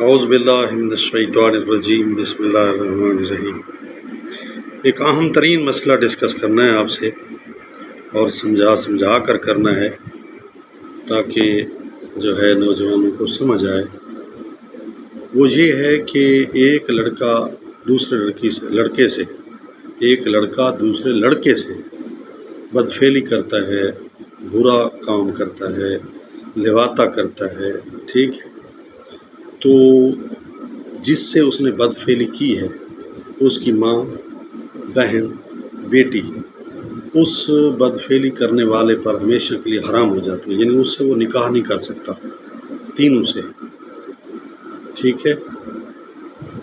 اعوذ باللہ من الشیطان الرجیم، بسم اللہ الرحمن الرحیم۔ ایک اہم ترین مسئلہ ڈسکس کرنا ہے آپ سے، اور سمجھا کر کرنا ہے تاکہ جو ہے نوجوانوں کو سمجھ آئے۔ وہ یہ ہے کہ ایک لڑکا دوسرے لڑکے سے ایک لڑکا دوسرے لڑکے سے بدفعلی کرتا ہے، برا کام کرتا ہے، لواطا کرتا ہے، ٹھیک ہے؟ تو جس سے اس نے بدفعلی کی ہے اس کی ماں، بہن، بیٹی اس بدفعلی کرنے والے پر ہمیشہ کے لیے حرام ہو جاتی ہے، یعنی اس سے وہ نکاح نہیں کر سکتا، تینوں سے، ٹھیک ہے؟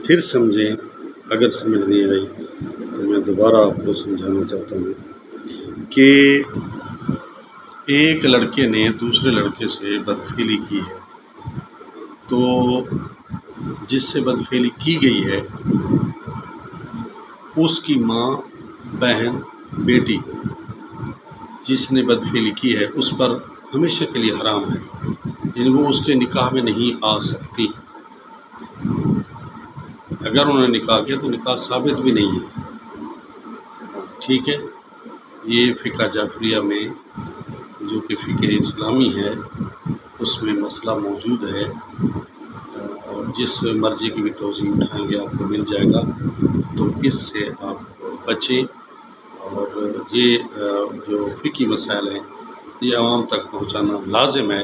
پھر سمجھیں، اگر سمجھ نہیں آئی تو میں دوبارہ آپ کو سمجھانا چاہتا ہوں کہ ایک لڑکے نے دوسرے لڑکے سے بدفعلی کی ہے، تو جس سے بدفعلی کی گئی ہے اس کی ماں، بہن، بیٹی جس نے بدفعلی کی ہے اس پر ہمیشہ کے لیے حرام ہے، یعنی وہ اس کے نکاح میں نہیں آ سکتی۔ اگر انہوں نے نکاح کیا تو نکاح ثابت بھی نہیں ہے، ٹھیک ہے؟ یہ فقہ جعفریہ میں، جو کہ فقہ اسلامی ہے، اس میں مسئلہ موجود ہے، اور جس مرضی کی بھی توضیح اٹھائیں گے آپ کو مل جائے گا، تو اس سے آپ بچیں۔ اور یہ جو فقہی مسائل ہیں یہ عوام تک پہنچانا لازم ہے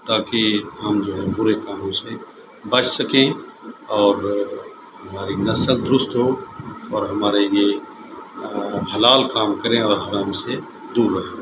تاکہ ہم جو ہے برے کاموں سے بچ سکیں اور ہماری نسل درست ہو، اور ہمارے یہ حلال کام کریں اور حرام سے دور رہیں۔